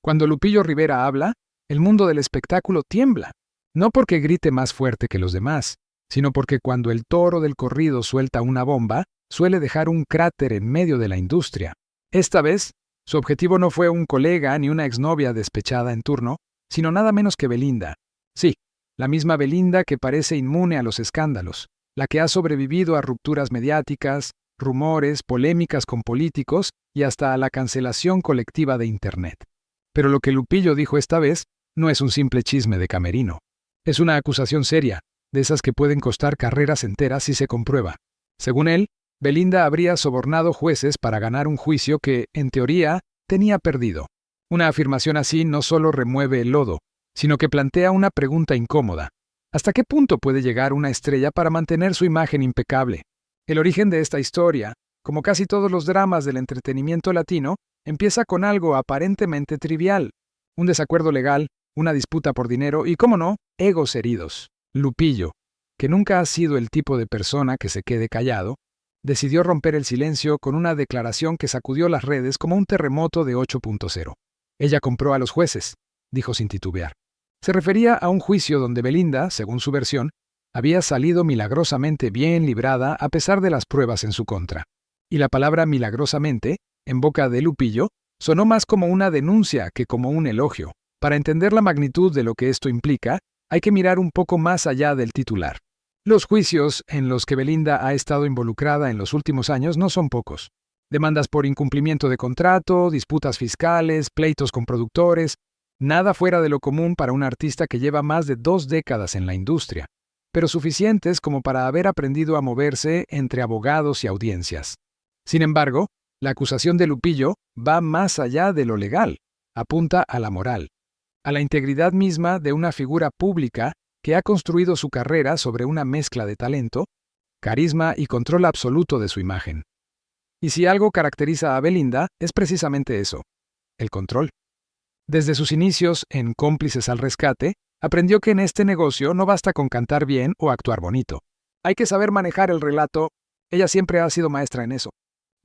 Cuando Lupillo Rivera habla, el mundo del espectáculo tiembla. No porque grite más fuerte que los demás, sino porque cuando el toro del corrido suelta una bomba, suele dejar un cráter en medio de la industria. Esta vez, su objetivo no fue un colega ni una exnovia despechada en turno, sino nada menos que Belinda. Sí, la misma Belinda que parece inmune a los escándalos, la que ha sobrevivido a rupturas mediáticas, rumores, polémicas con políticos y hasta a la cancelación colectiva de Internet. Pero lo que Lupillo dijo esta vez no es un simple chisme de camerino. Es una acusación seria, de esas que pueden costar carreras enteras si se comprueba. Según él, Belinda habría sobornado jueces para ganar un juicio que, en teoría, tenía perdido. Una afirmación así no solo remueve el lodo, sino que plantea una pregunta incómoda. ¿Hasta qué punto puede llegar una estrella para mantener su imagen impecable? El origen de esta historia, como casi todos los dramas del entretenimiento latino, empieza con algo aparentemente trivial. Un desacuerdo legal, una disputa por dinero y, cómo no, egos heridos. Lupillo, que nunca ha sido el tipo de persona que se quede callado, decidió romper el silencio con una declaración que sacudió las redes como un terremoto de 8.0. Ella compró a los jueces, dijo sin titubear. Se refería a un juicio donde Belinda, según su versión, había salido milagrosamente bien librada a pesar de las pruebas en su contra. Y la palabra milagrosamente, en boca de Lupillo, sonó más como una denuncia que como un elogio. Para entender la magnitud de lo que esto implica, hay que mirar un poco más allá del titular. Los juicios en los que Belinda ha estado involucrada en los últimos años no son pocos. Demandas por incumplimiento de contrato, disputas fiscales, pleitos con productores, nada fuera de lo común para un artista que lleva más de 2 décadas en la industria, pero suficientes como para haber aprendido a moverse entre abogados y audiencias. Sin embargo, la acusación de Lupillo va más allá de lo legal, apunta a la moral, a la integridad misma de una figura pública que ha construido su carrera sobre una mezcla de talento, carisma y control absoluto de su imagen. Y si algo caracteriza a Belinda, es precisamente eso, el control. Desde sus inicios en Cómplices al Rescate, aprendió que en este negocio no basta con cantar bien o actuar bonito. Hay que saber manejar el relato. Ella siempre ha sido maestra en eso.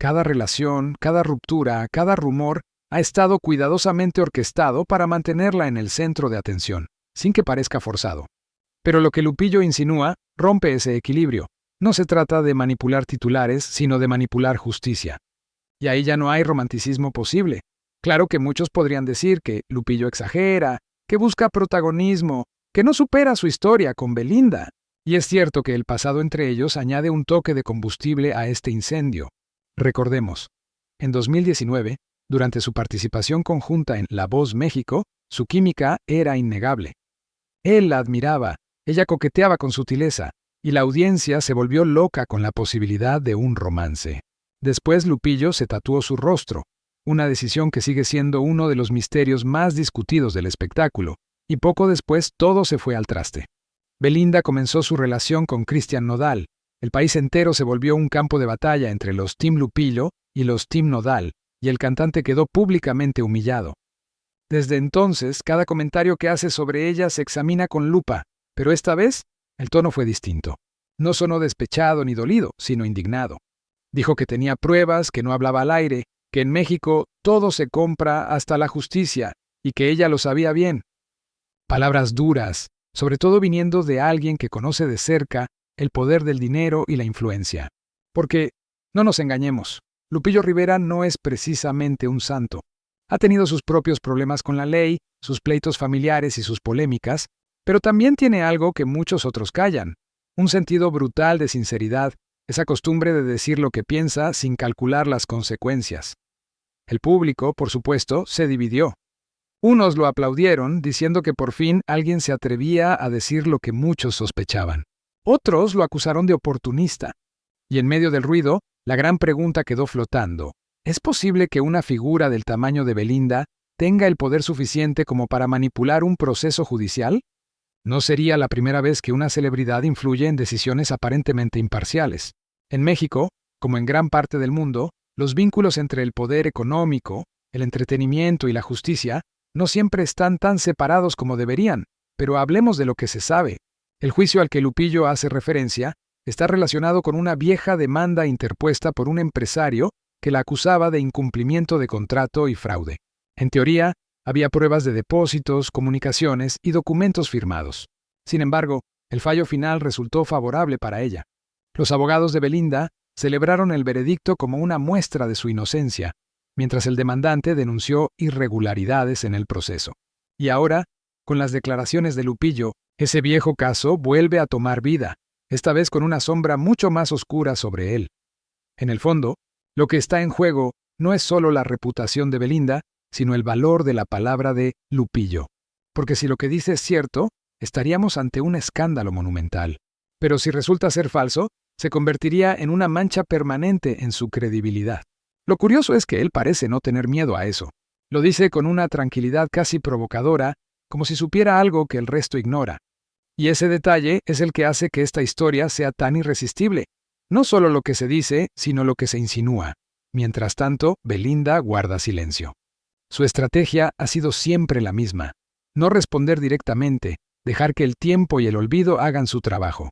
Cada relación, cada ruptura, cada rumor ha estado cuidadosamente orquestado para mantenerla en el centro de atención, sin que parezca forzado. Pero lo que Lupillo insinúa rompe ese equilibrio. No se trata de manipular titulares, sino de manipular justicia. Y ahí ya no hay romanticismo posible. Claro que muchos podrían decir que Lupillo exagera, que busca protagonismo, que no supera su historia con Belinda. Y es cierto que el pasado entre ellos añade un toque de combustible a este incendio. Recordemos, en 2019, durante su participación conjunta en La Voz México, su química era innegable. Él la admiraba, ella coqueteaba con sutileza, y la audiencia se volvió loca con la posibilidad de un romance. Después Lupillo se tatuó su rostro, una decisión que sigue siendo uno de los misterios más discutidos del espectáculo, y poco después todo se fue al traste. Belinda comenzó su relación con Cristian Nodal. El país entero se volvió un campo de batalla entre los Team Lupillo y los Team Nodal, y el cantante quedó públicamente humillado. Desde entonces, cada comentario que hace sobre ella se examina con lupa, pero esta vez el tono fue distinto. No sonó despechado ni dolido, sino indignado. Dijo que tenía pruebas, que no hablaba al aire, que en México todo se compra hasta la justicia, y que ella lo sabía bien. Palabras duras, sobre todo viniendo de alguien que conoce de cerca el poder del dinero y la influencia. Porque, no nos engañemos, Lupillo Rivera no es precisamente un santo. Ha tenido sus propios problemas con la ley, sus pleitos familiares y sus polémicas, pero también tiene algo que muchos otros callan, un sentido brutal de sinceridad, esa costumbre de decir lo que piensa sin calcular las consecuencias. El público, por supuesto, se dividió. Unos lo aplaudieron, diciendo que por fin alguien se atrevía a decir lo que muchos sospechaban. Otros lo acusaron de oportunista. Y en medio del ruido, la gran pregunta quedó flotando. ¿Es posible que una figura del tamaño de Belinda tenga el poder suficiente como para manipular un proceso judicial? No sería la primera vez que una celebridad influye en decisiones aparentemente imparciales. En México, como en gran parte del mundo, los vínculos entre el poder económico, el entretenimiento y la justicia no siempre están tan separados como deberían, pero hablemos de lo que se sabe. El juicio al que Lupillo hace referencia está relacionado con una vieja demanda interpuesta por un empresario que la acusaba de incumplimiento de contrato y fraude. En teoría, Había pruebas de depósitos, comunicaciones y documentos firmados. Sin embargo, el fallo final resultó favorable para ella. Los abogados de Belinda celebraron el veredicto como una muestra de su inocencia, mientras el demandante denunció irregularidades en el proceso. Y ahora, con las declaraciones de Lupillo, ese viejo caso vuelve a tomar vida, esta vez con una sombra mucho más oscura sobre él. En el fondo, lo que está en juego no es solo la reputación de Belinda, sino el valor de la palabra de Lupillo. Porque si lo que dice es cierto, estaríamos ante un escándalo monumental. Pero si resulta ser falso, se convertiría en una mancha permanente en su credibilidad. Lo curioso es que él parece no tener miedo a eso. Lo dice con una tranquilidad casi provocadora, como si supiera algo que el resto ignora. Y ese detalle es el que hace que esta historia sea tan irresistible. No solo lo que se dice, sino lo que se insinúa. Mientras tanto, Belinda guarda silencio. Su estrategia ha sido siempre la misma. No responder directamente, dejar que el tiempo y el olvido hagan su trabajo.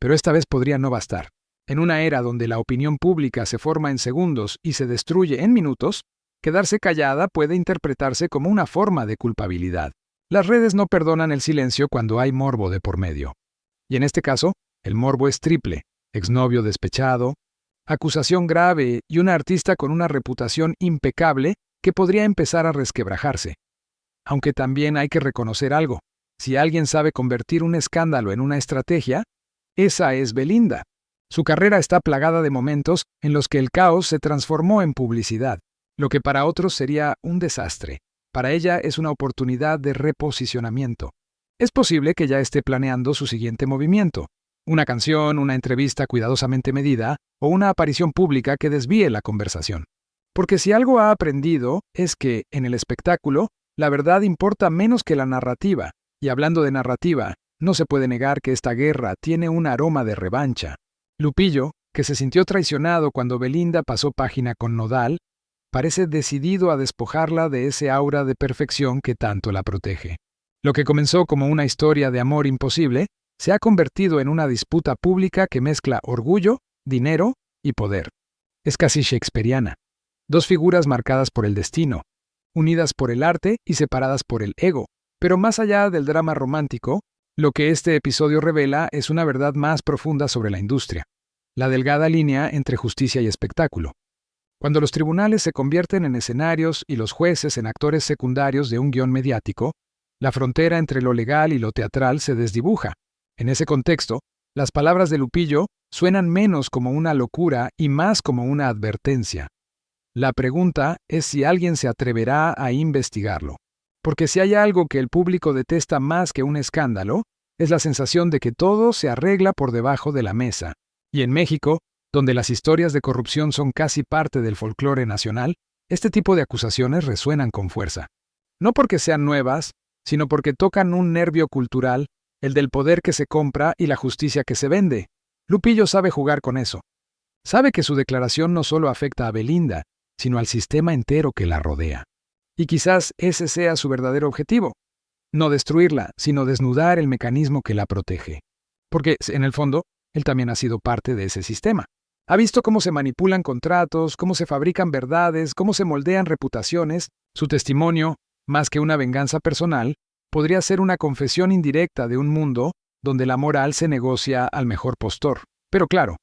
Pero esta vez podría no bastar. En una era donde la opinión pública se forma en segundos y se destruye en minutos, quedarse callada puede interpretarse como una forma de culpabilidad. Las redes no perdonan el silencio cuando hay morbo de por medio. Y en este caso, el morbo es triple: exnovio despechado, acusación grave y una artista con una reputación impecable que podría empezar a resquebrajarse. Aunque también hay que reconocer algo: si alguien sabe convertir un escándalo en una estrategia, esa es Belinda. Su carrera está plagada de momentos en los que el caos se transformó en publicidad, lo que para otros sería un desastre. Para ella es una oportunidad de reposicionamiento. Es posible que ya esté planeando su siguiente movimiento: una canción, una entrevista cuidadosamente medida o una aparición pública que desvíe la conversación. Porque si algo ha aprendido es que, en el espectáculo, la verdad importa menos que la narrativa. Y hablando de narrativa, no se puede negar que esta guerra tiene un aroma de revancha. Lupillo, que se sintió traicionado cuando Belinda pasó página con Nodal, parece decidido a despojarla de ese aura de perfección que tanto la protege. Lo que comenzó como una historia de amor imposible se ha convertido en una disputa pública que mezcla orgullo, dinero y poder. Es casi shakespeariana. Dos figuras marcadas por el destino, unidas por el arte y separadas por el ego. Pero más allá del drama romántico, lo que este episodio revela es una verdad más profunda sobre la industria: la delgada línea entre justicia y espectáculo. Cuando los tribunales se convierten en escenarios y los jueces en actores secundarios de un guión mediático, la frontera entre lo legal y lo teatral se desdibuja. En ese contexto, las palabras de Lupillo suenan menos como una locura y más como una advertencia. La pregunta es si alguien se atreverá a investigarlo. Porque si hay algo que el público detesta más que un escándalo, es la sensación de que todo se arregla por debajo de la mesa. Y en México, donde las historias de corrupción son casi parte del folclore nacional, este tipo de acusaciones resuenan con fuerza. No porque sean nuevas, sino porque tocan un nervio cultural, el del poder que se compra y la justicia que se vende. Lupillo sabe jugar con eso. Sabe que su declaración no solo afecta a Belinda, sino al sistema entero que la rodea. Y quizás ese sea su verdadero objetivo: no destruirla, sino desnudar el mecanismo que la protege. Porque, en el fondo, él también ha sido parte de ese sistema. Ha visto cómo se manipulan contratos, cómo se fabrican verdades, cómo se moldean reputaciones. Su testimonio, más que una venganza personal, podría ser una confesión indirecta de un mundo donde la moral se negocia al mejor postor. Pero claro,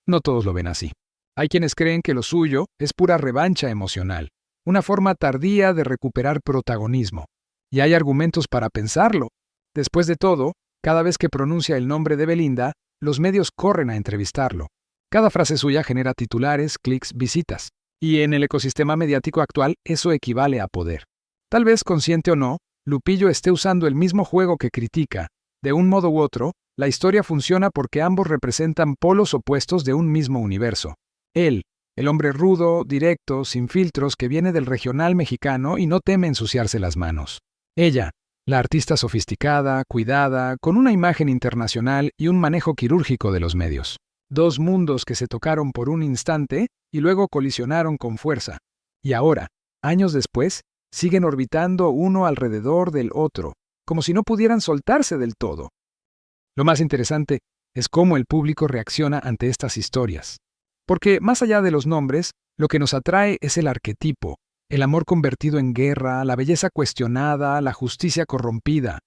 no todos lo ven así. Hay quienes creen que lo suyo es pura revancha emocional, una forma tardía de recuperar protagonismo. Y hay argumentos para pensarlo. Después de todo, cada vez que pronuncia el nombre de Belinda, los medios corren a entrevistarlo. Cada frase suya genera titulares, clics, visitas. Y en el ecosistema mediático actual, eso equivale a poder. Tal vez, consciente o no, Lupillo esté usando el mismo juego que critica. De un modo u otro, la historia funciona porque ambos representan polos opuestos de un mismo universo. Él, el hombre rudo, directo, sin filtros, que viene del regional mexicano y no teme ensuciarse las manos. Ella, la artista sofisticada, cuidada, con una imagen internacional y un manejo quirúrgico de los medios. Dos mundos que se tocaron por un instante y luego colisionaron con fuerza. Y ahora, años después, siguen orbitando uno alrededor del otro, como si no pudieran soltarse del todo. Lo más interesante es cómo el público reacciona ante estas historias. Porque, más allá de los nombres, lo que nos atrae es el arquetipo, el amor convertido en guerra, la belleza cuestionada, la justicia corrompida.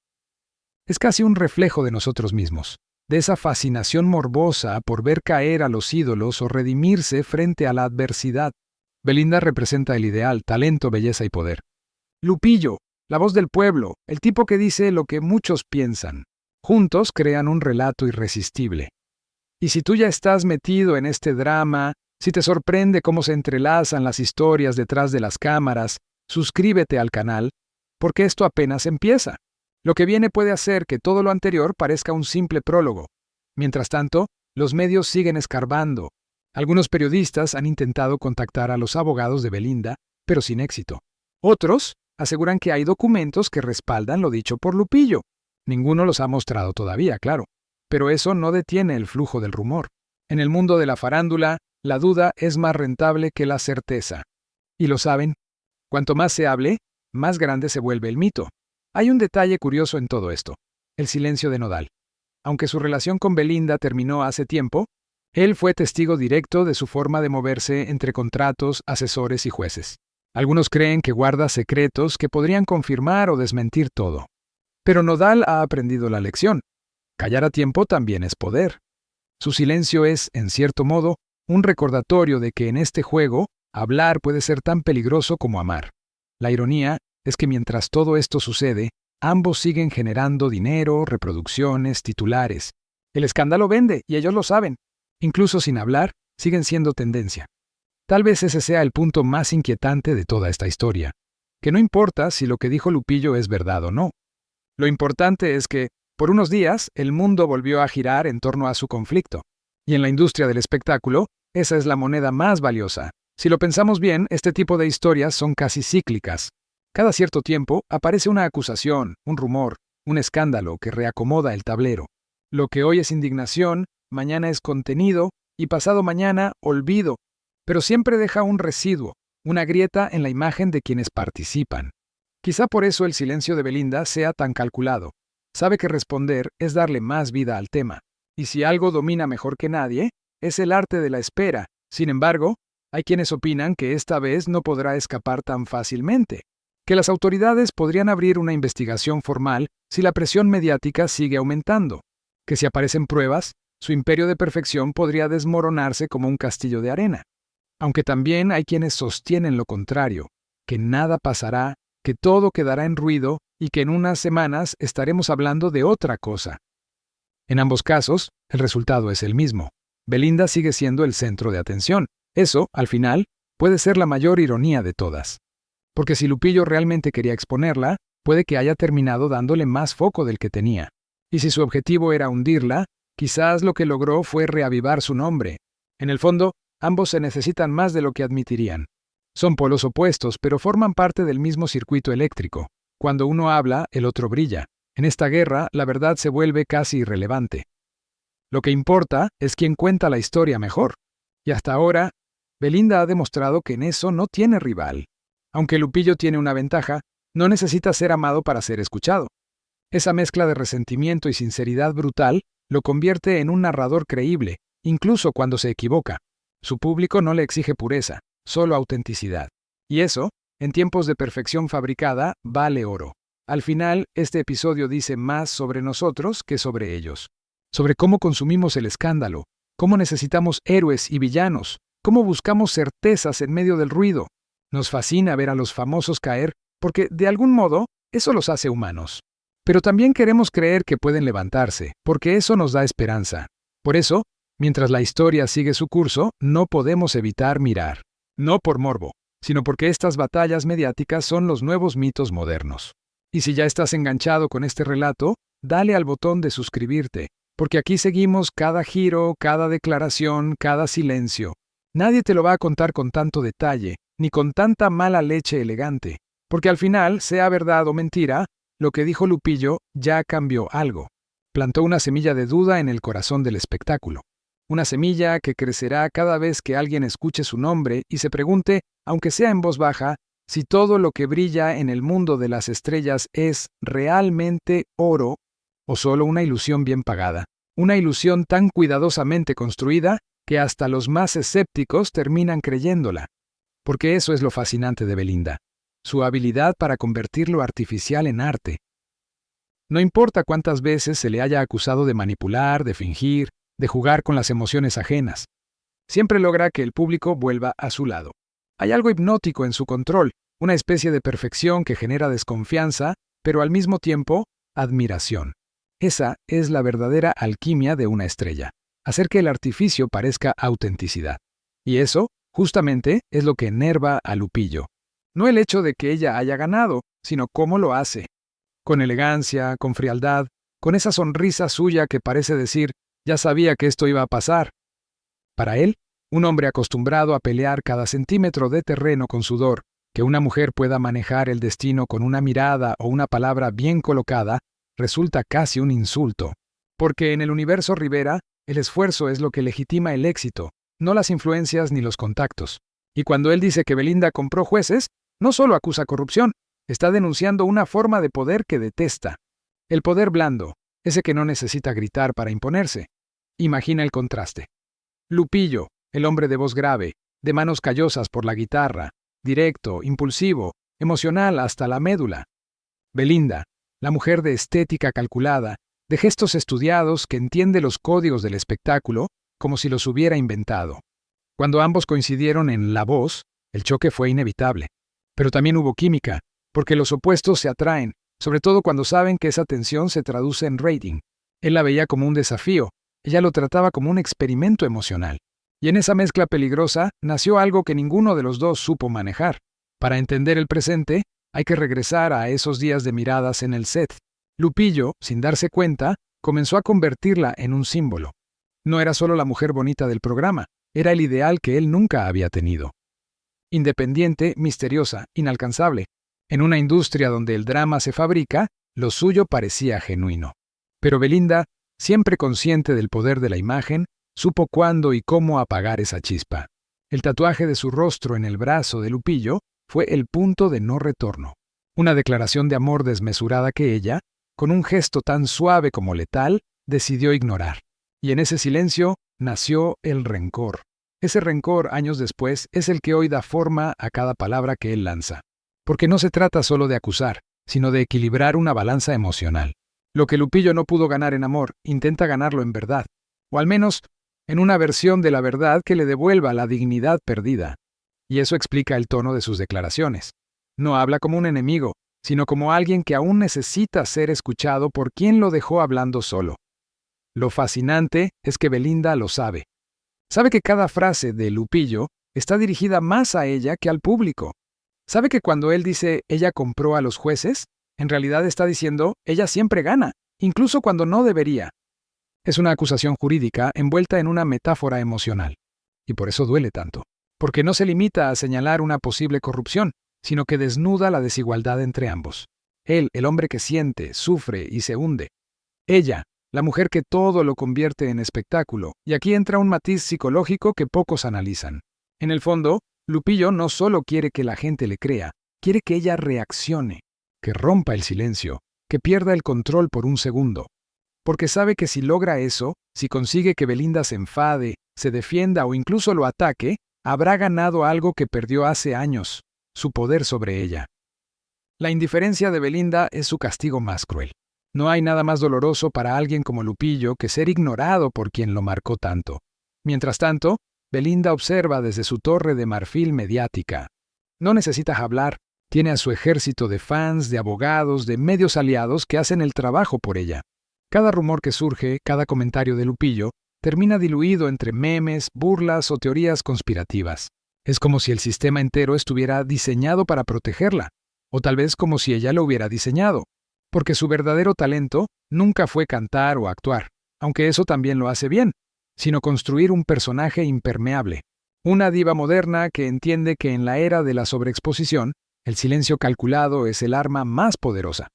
Es casi un reflejo de nosotros mismos, de esa fascinación morbosa por ver caer a los ídolos o redimirse frente a la adversidad. Belinda representa el ideal, talento, belleza y poder. Lupillo, la voz del pueblo, el tipo que dice lo que muchos piensan. Juntos crean un relato irresistible. Y si tú ya estás metido en este drama, si te sorprende cómo se entrelazan las historias detrás de las cámaras, suscríbete al canal, porque esto apenas empieza. Lo que viene puede hacer que todo lo anterior parezca un simple prólogo. Mientras tanto, los medios siguen escarbando. Algunos periodistas han intentado contactar a los abogados de Belinda, pero sin éxito. Otros aseguran que hay documentos que respaldan lo dicho por Lupillo. Ninguno los ha mostrado todavía, claro. Pero eso no detiene el flujo del rumor. En el mundo de la farándula, la duda es más rentable que la certeza. ¿Y lo saben? Cuanto más se hable, más grande se vuelve el mito. Hay un detalle curioso en todo esto: el silencio de Nodal. Aunque su relación con Belinda terminó hace tiempo, él fue testigo directo de su forma de moverse entre contratos, asesores y jueces. Algunos creen que guarda secretos que podrían confirmar o desmentir todo. Pero Nodal ha aprendido la lección. Callar a tiempo también es poder. Su silencio es, en cierto modo, un recordatorio de que en este juego, hablar puede ser tan peligroso como amar. La ironía es que mientras todo esto sucede, ambos siguen generando dinero, reproducciones, titulares. El escándalo vende, y ellos lo saben. Incluso sin hablar, siguen siendo tendencia. Tal vez ese sea el punto más inquietante de toda esta historia, que no importa si lo que dijo Lupillo es verdad o no. Lo importante es que, por unos días, el mundo volvió a girar en torno a su conflicto. Y en la industria del espectáculo, esa es la moneda más valiosa. Si lo pensamos bien, este tipo de historias son casi cíclicas. Cada cierto tiempo aparece una acusación, un rumor, un escándalo que reacomoda el tablero. Lo que hoy es indignación, mañana es contenido y pasado mañana olvido, pero siempre deja un residuo, una grieta en la imagen de quienes participan. Quizá por eso el silencio de Belinda sea tan calculado. Sabe que responder es darle más vida al tema. Y si algo domina mejor que nadie, es el arte de la espera. Sin embargo, hay quienes opinan que esta vez no podrá escapar tan fácilmente, que las autoridades podrían abrir una investigación formal si la presión mediática sigue aumentando, que si aparecen pruebas, su imperio de perfección podría desmoronarse como un castillo de arena. Aunque también hay quienes sostienen lo contrario, que nada pasará, que todo quedará en ruido y que en unas semanas estaremos hablando de otra cosa. En ambos casos, el resultado es el mismo. Belinda sigue siendo el centro de atención. Eso, al final, puede ser la mayor ironía de todas. Porque si Lupillo realmente quería exponerla, puede que haya terminado dándole más foco del que tenía. Y si su objetivo era hundirla, quizás lo que logró fue reavivar su nombre. En el fondo, ambos se necesitan más de lo que admitirían. Son polos opuestos, pero forman parte del mismo circuito eléctrico. Cuando uno habla, el otro brilla. En esta guerra, la verdad se vuelve casi irrelevante. Lo que importa es quién cuenta la historia mejor. Y hasta ahora, Belinda ha demostrado que en eso no tiene rival. Aunque Lupillo tiene una ventaja, no necesita ser amado para ser escuchado. Esa mezcla de resentimiento y sinceridad brutal lo convierte en un narrador creíble, incluso cuando se equivoca. Su público no le exige pureza, solo autenticidad. Y eso, en tiempos de perfección fabricada, vale oro. Al final, este episodio dice más sobre nosotros que sobre ellos. Sobre cómo consumimos el escándalo, cómo necesitamos héroes y villanos, cómo buscamos certezas en medio del ruido. Nos fascina ver a los famosos caer porque, de algún modo, eso los hace humanos. Pero también queremos creer que pueden levantarse, porque eso nos da esperanza. Por eso, mientras la historia sigue su curso, no podemos evitar mirar. No por morbo, sino porque estas batallas mediáticas son los nuevos mitos modernos. Y si ya estás enganchado con este relato, dale al botón de suscribirte, porque aquí seguimos cada giro, cada declaración, cada silencio. Nadie te lo va a contar con tanto detalle, ni con tanta mala leche elegante, porque al final, sea verdad o mentira, lo que dijo Lupillo ya cambió algo. Plantó una semilla de duda en el corazón del espectáculo. Una semilla que crecerá cada vez que alguien escuche su nombre y se pregunte, aunque sea en voz baja, si todo lo que brilla en el mundo de las estrellas es realmente oro o solo una ilusión bien pagada. Una ilusión tan cuidadosamente construida que hasta los más escépticos terminan creyéndola. porque eso es lo fascinante de Belinda, su habilidad para convertir lo artificial en arte. No importa cuántas veces se le haya acusado de manipular, de fingir, de jugar con las emociones ajenas, siempre logra que el público vuelva a su lado. Hay algo hipnótico en su control, una especie de perfección que genera desconfianza, pero al mismo tiempo, admiración. Esa es la verdadera alquimia de una estrella, hacer que el artificio parezca autenticidad. Y eso, justamente, es lo que enerva a Lupillo. No el hecho de que ella haya ganado, sino cómo lo hace. Con elegancia, con frialdad, con esa sonrisa suya que parece decir, ya sabía que esto iba a pasar. Para él, un hombre acostumbrado a pelear cada centímetro de terreno con sudor, que una mujer pueda manejar el destino con una mirada o una palabra bien colocada, resulta casi un insulto. Porque en el universo Rivera, el esfuerzo es lo que legitima el éxito, no las influencias ni los contactos. Y cuando él dice que Belinda compró jueces, no solo acusa corrupción, está denunciando una forma de poder que detesta. El poder blando, ese que no necesita gritar para imponerse. Imagina el contraste. Lupillo, el hombre de voz grave, de manos callosas por la guitarra, directo, impulsivo, emocional hasta la médula. Belinda, la mujer de estética calculada, de gestos estudiados que entiende los códigos del espectáculo como si los hubiera inventado. Cuando ambos coincidieron en la voz, el choque fue inevitable. Pero también hubo química, porque los opuestos se atraen, sobre todo cuando saben que esa tensión se traduce en rating. Él la veía como un desafío, ella lo trataba como un experimento emocional. Y en esa mezcla peligrosa nació algo que ninguno de los dos supo manejar. Para entender el presente, hay que regresar a esos días de miradas en el set. Lupillo, sin darse cuenta, comenzó a convertirla en un símbolo. No era solo la mujer bonita del programa, era el ideal que él nunca había tenido. Independiente, misteriosa, inalcanzable. En una industria donde el drama se fabrica, lo suyo parecía genuino. Pero Belinda, siempre consciente del poder de la imagen, supo cuándo y cómo apagar esa chispa. El tatuaje de su rostro en el brazo de Lupillo fue el punto de no retorno. Una declaración de amor desmesurada que ella, con un gesto tan suave como letal, decidió ignorar. Y en ese silencio nació el rencor. Ese rencor, años después, es el que hoy da forma a cada palabra que él lanza. Porque no se trata solo de acusar, sino de equilibrar una balanza emocional. Lo que Lupillo no pudo ganar en amor, intenta ganarlo en verdad. O al menos, en una versión de la verdad que le devuelva la dignidad perdida. Y eso explica el tono de sus declaraciones. No habla como un enemigo, sino como alguien que aún necesita ser escuchado por quien lo dejó hablando solo. Lo fascinante es que Belinda lo sabe. Sabe que cada frase de Lupillo está dirigida más a ella que al público. Sabe que cuando él dice ella compró a los jueces, en realidad está diciendo ella siempre gana, incluso cuando no debería. Es una acusación jurídica envuelta en una metáfora emocional. Y por eso duele tanto. Porque no se limita a señalar una posible corrupción, sino que desnuda la desigualdad entre ambos. Él, el hombre que siente, sufre y se hunde. Ella, la mujer que todo lo convierte en espectáculo. Y aquí entra un matiz psicológico que pocos analizan. En el fondo, Lupillo no solo quiere que la gente le crea, quiere que ella reaccione, que rompa el silencio, que pierda el control por un segundo. Porque sabe que si logra eso, si consigue que Belinda se enfade, se defienda o incluso lo ataque, habrá ganado algo que perdió hace años, su poder sobre ella. La indiferencia de Belinda es su castigo más cruel. No hay nada más doloroso para alguien como Lupillo que ser ignorado por quien lo marcó tanto. Mientras tanto, Belinda observa desde su torre de marfil mediática. No necesita hablar, tiene a su ejército de fans, de abogados, de medios aliados que hacen el trabajo por ella. Cada rumor que surge, cada comentario de Lupillo, termina diluido entre memes, burlas o teorías conspirativas. Es como si el sistema entero estuviera diseñado para protegerla, o tal vez como si ella lo hubiera diseñado, porque su verdadero talento nunca fue cantar o actuar, aunque eso también lo hace bien, sino construir un personaje impermeable, una diva moderna que entiende que en la era de la sobreexposición, el silencio calculado es el arma más poderosa.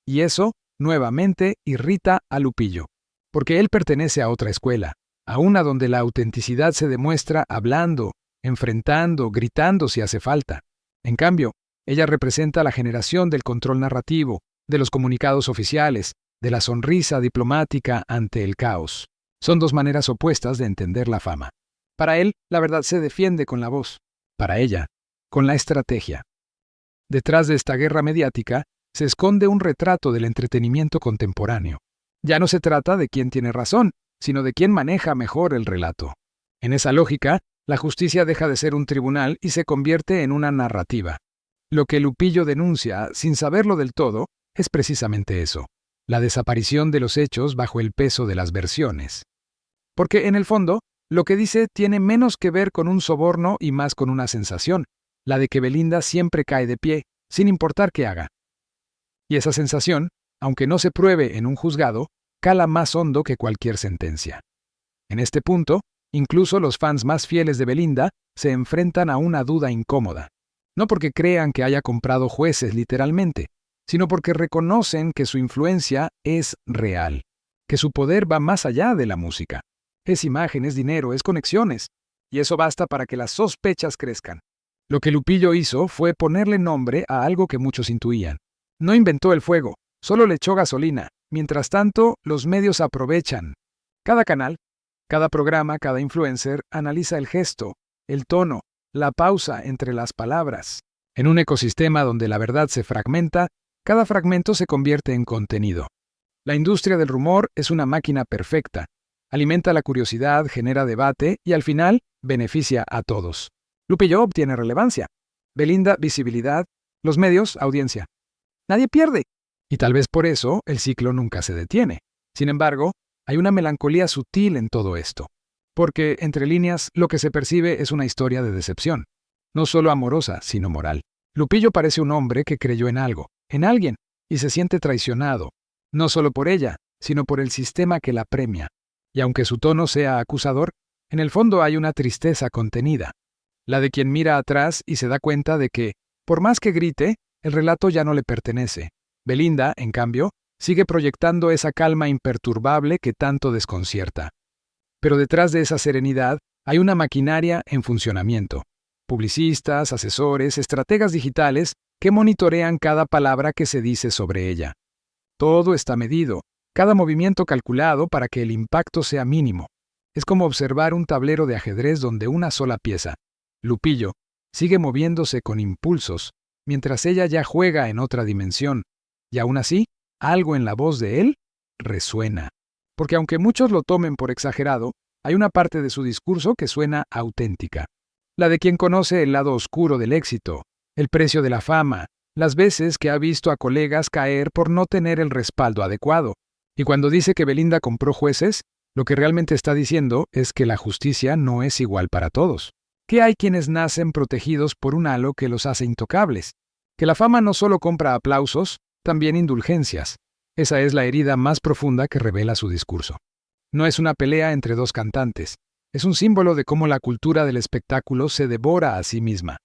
Y eso, nuevamente, irrita a Lupillo, porque él pertenece a otra escuela, a una donde la autenticidad se demuestra hablando, enfrentando, gritando si hace falta. En cambio, ella representa la generación del control narrativo, de los comunicados oficiales, de la sonrisa diplomática ante el caos. Son dos maneras opuestas de entender la fama. Para él, la verdad se defiende con la voz. Para ella, con la estrategia. Detrás de esta guerra mediática se esconde un retrato del entretenimiento contemporáneo. Ya no se trata de quién tiene razón, sino de quién maneja mejor el relato. En esa lógica, la justicia deja de ser un tribunal y se convierte en una narrativa. Lo que Lupillo denuncia, sin saberlo del todo, es precisamente eso: la desaparición de los hechos bajo el peso de las versiones. Porque, en el fondo, lo que dice tiene menos que ver con un soborno y más con una sensación, la de que Belinda siempre cae de pie, sin importar qué haga. Y esa sensación, aunque no se pruebe en un juzgado, cala más hondo que cualquier sentencia. En este punto, incluso los fans más fieles de Belinda se enfrentan a una duda incómoda. No porque crean que haya comprado jueces literalmente, sino porque reconocen que su influencia es real, que su poder va más allá de la música. Es imagen, es dinero, es conexiones, y eso basta para que las sospechas crezcan. Lo que Lupillo hizo fue ponerle nombre a algo que muchos intuían. No inventó el fuego, solo le echó gasolina. Mientras tanto, los medios aprovechan. Cada canal, cada programa, cada influencer analiza el gesto, el tono, la pausa entre las palabras. En un ecosistema donde la verdad se fragmenta, cada fragmento se convierte en contenido. La industria del rumor es una máquina perfecta. Alimenta la curiosidad, genera debate y al final beneficia a todos. Lupillo obtiene relevancia. Belinda, visibilidad. Los medios, audiencia. Nadie pierde. Y tal vez por eso el ciclo nunca se detiene. Sin embargo, hay una melancolía sutil en todo esto. Porque, entre líneas, lo que se percibe es una historia de decepción. No solo amorosa, sino moral. Lupillo parece un hombre que creyó en algo, en alguien, y se siente traicionado. No solo por ella, sino por el sistema que la premia. Y aunque su tono sea acusador, en el fondo hay una tristeza contenida. La de quien mira atrás y se da cuenta de que, por más que grite, el relato ya no le pertenece. Belinda, en cambio, sigue proyectando esa calma imperturbable que tanto desconcierta. Pero detrás de esa serenidad hay una maquinaria en funcionamiento. Publicistas, asesores, estrategas digitales que monitorean cada palabra que se dice sobre ella. Todo está medido, cada movimiento calculado para que el impacto sea mínimo. Es como observar un tablero de ajedrez donde una sola pieza, Lupillo, sigue moviéndose con impulsos, mientras ella ya juega en otra dimensión. Y aún así, algo en la voz de él resuena. Porque aunque muchos lo tomen por exagerado, hay una parte de su discurso que suena auténtica. La de quien conoce el lado oscuro del éxito, el precio de la fama, las veces que ha visto a colegas caer por no tener el respaldo adecuado. Y cuando dice que Belinda compró jueces, lo que realmente está diciendo es que la justicia no es igual para todos. Que hay quienes nacen protegidos por un halo que los hace intocables. Que la fama no solo compra aplausos, también indulgencias. Esa es la herida más profunda que revela su discurso. No es una pelea entre dos cantantes. Es un símbolo de cómo la cultura del espectáculo se devora a sí misma.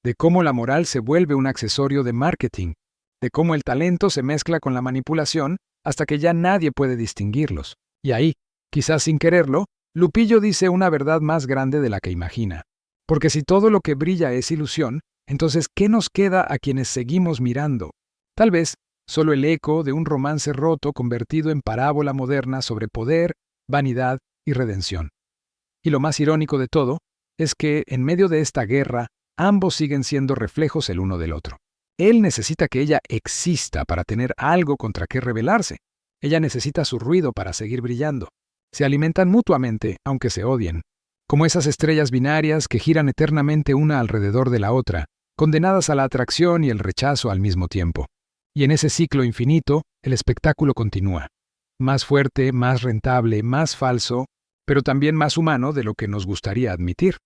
De cómo la moral se vuelve un accesorio de marketing. De cómo el talento se mezcla con la manipulación hasta que ya nadie puede distinguirlos. Y ahí, quizás sin quererlo, Lupillo dice una verdad más grande de la que imagina. Porque si todo lo que brilla es ilusión, entonces ¿qué nos queda a quienes seguimos mirando? Tal vez solo el eco de un romance roto convertido en parábola moderna sobre poder, vanidad y redención. Y lo más irónico de todo es que, en medio de esta guerra, ambos siguen siendo reflejos el uno del otro. Él necesita que ella exista para tener algo contra qué rebelarse. Ella necesita su ruido para seguir brillando. Se alimentan mutuamente, aunque se odien. Como esas estrellas binarias que giran eternamente una alrededor de la otra, condenadas a la atracción y el rechazo al mismo tiempo. Y en ese ciclo infinito, el espectáculo continúa. Más fuerte, más rentable, más falso, pero también más humano de lo que nos gustaría admitir.